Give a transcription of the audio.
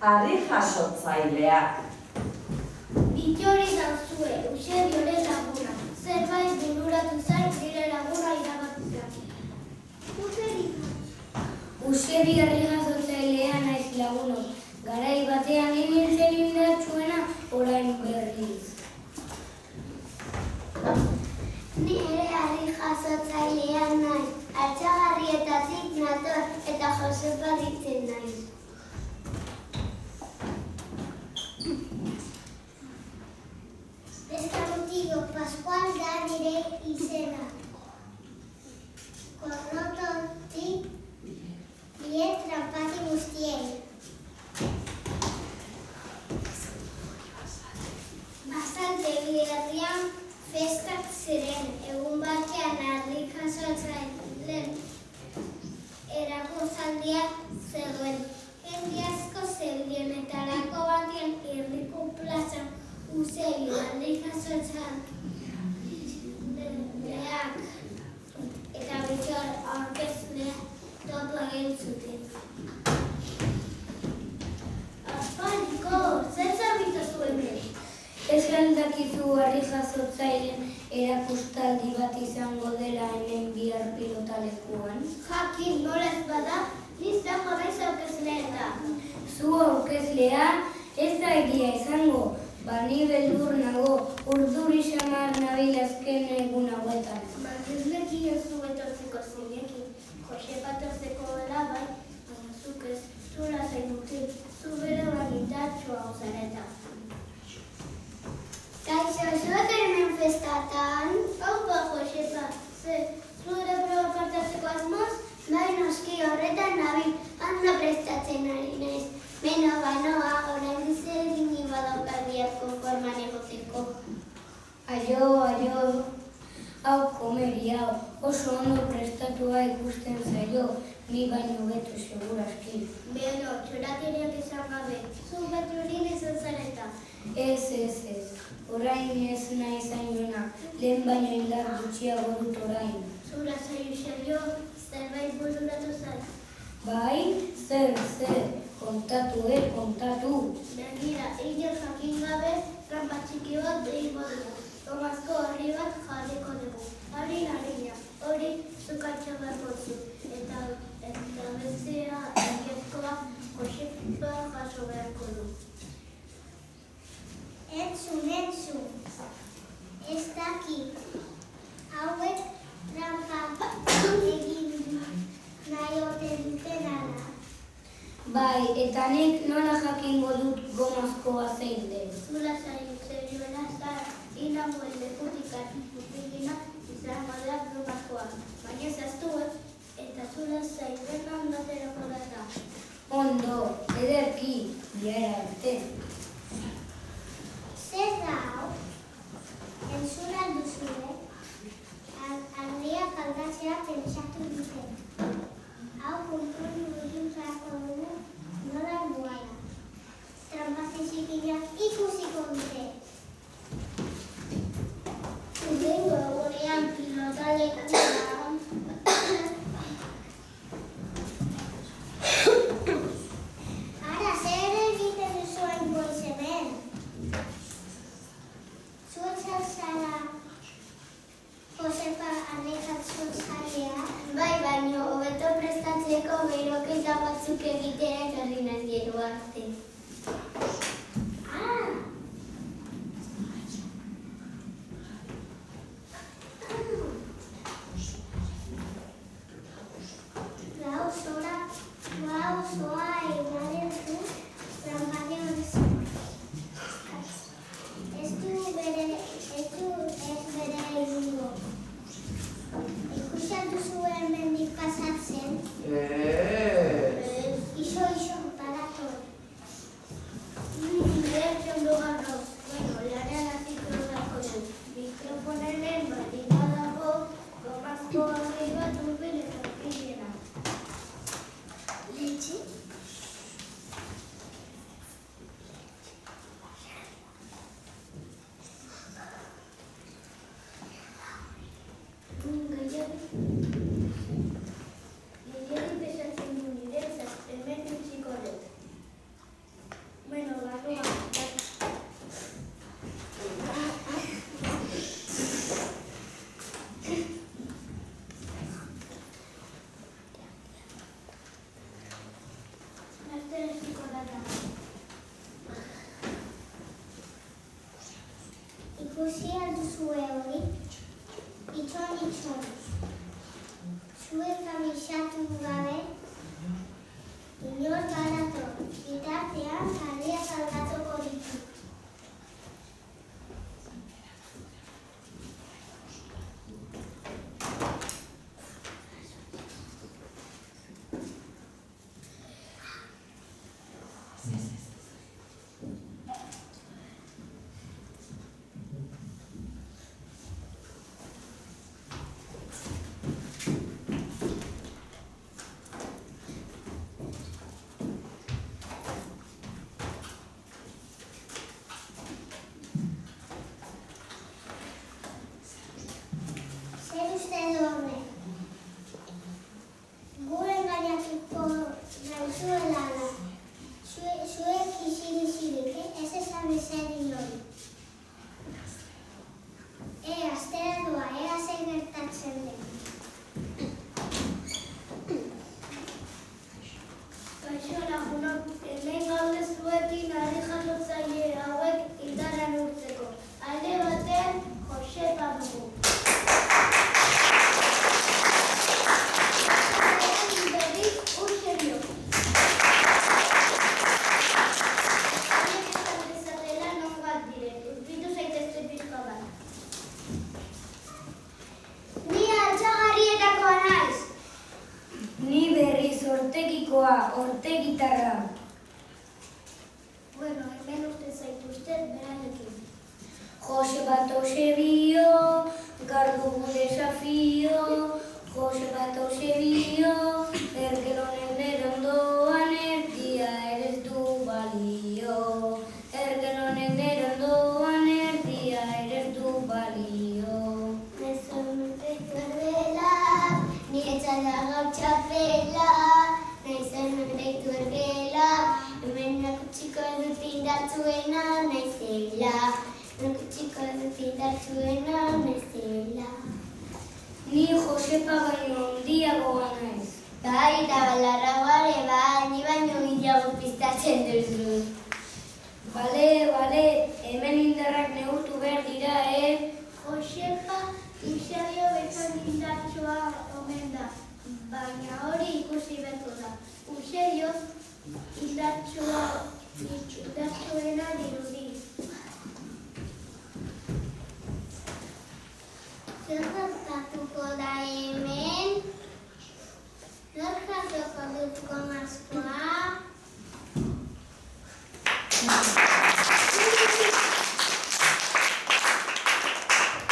Harri jasotzaileak. Bitxori dauzue, Eusebioren laguna. Zerbait bururatu zain, nire laguna irabatzea. Eusebi harri jasotzailea naiz lagunok. Garai batean ibiltzen indartsuena, orain berriz. Ni ere harri jasotzailea naiz. Altxagarrietatik nator eta Josepa ditzen naiz. Eskamutigo Pascual da nire izena. Korrototik biet trampati guztiei. Basante biherrian festak ziren, egun batean harri jasotzaileen erakustaldia zegoen. Jende asko zebilen eta lako batean herriko plazan Eusebi harri jasotzaileak eta Bitxor aurkezlea topo egin zuten. Aspaldiko, zer zerbitzu hemen? Ez dakizu harri jasotzaileen erakustaldi bat izango dela hemen bihar pilotalekuan? Jakin, nola ez bada, nizango naiz aurkezlea da. Zu aurkezlea ez da egia izango, ni beldur nago, urduri xamar nabil azken egun hauetan. Aurkezlekin ez zu etortzeko zinekin, Josepa etortzeko dela bai, baina zuk ez, zu lasai nukin, zu bere banitatxoa ozareta. Kaixo, zuek hemen festatan? Haupa, Josepa, zure proba partatzeko asmoz? Bai noski horretan nabil, handa prestatzen ari naiz. Banoa, orain dizer gini badaukaldiak konforman egoteko. Aio, hau komeri hau, oso ondo prestatua ikusten zaio, ni baino beto seguraski. Beno, txorakeriak izan gabe, zu beturin izan zareta. Ez, orain ez nahi zainona, lehen baino indar gutxiago dut orain. Zura zaio xabio, zerbait bururatu zara. Bai, zer, kontatu. Begira, hilak jakin gabe, trampa txiki bat behingo dugu. Tomazko horri bat jarriko dugu. Harri harina, hori zukatxo beharko zu. Eta bestea egiazkoa Josepa jaso beharko du. Entzun, ez dakit. Hauek trampa egin nahi ote duten ala. Bai, eta nik nola jakingo dut gomazkoa zein den. Zula zain zerioela zara, inagoen lekutikan upikina izango da gomazkoa. Baina zaztu eta zula zain dena ondaterako data. Ondo, ederki, biara arte. Zer da hau? Entzuna duzue, handiak aldatzea pentsatu dute. Hau kontroli buruzako dugu nola buala. Trampazin zikinak ikusiko dute. Urrengo egunean pilotalekuan Ara, zer egiten duzuen goiz hemen? Zuetzat zara Josepa harri jasotzailea? Bai, baino da. Ikusi alduzue hori, itxon. Zuek kamisatu gabe, inor badator, bitartean jarriak aldatuko ditu. Zer uste du horrek? Gure engainatuko naizuela da. Zuek isirik, ez esan ezer inori. Astera doa, zer gertatzen den. Kaixo lagunok, hemen gaude zuekin harri jasotzaile hauek indarran urtzeko. Alde batean, Josepa dugu. Ni berriz hortegitarra. Bueno, hemen uste zaituzten beraiekin. Josepa Eusebio, gaur dugu desafio. Josepa Eusebio, erkel honen erondoan erdia ere ez du balio. Erkel honen erondoan erdia ere ez du balio. Niretzat da gaur txapela, naizen deitu ergela, hemen nakutsiko dut indartzuena naizela, nakutsiko dut indartzuena naizela. Ni Josepa baino handiagoa naiz. Bai, eta balarra bare, ni baino gehiago piztatzen duzu. Bale, hemen indarrak neurtu behar dira, Josepa Eusebio bezain indartsua omen da, baina hori ikusi beharko da. Eusebio indartsuena dirudi. Zer gertatuko da hemen?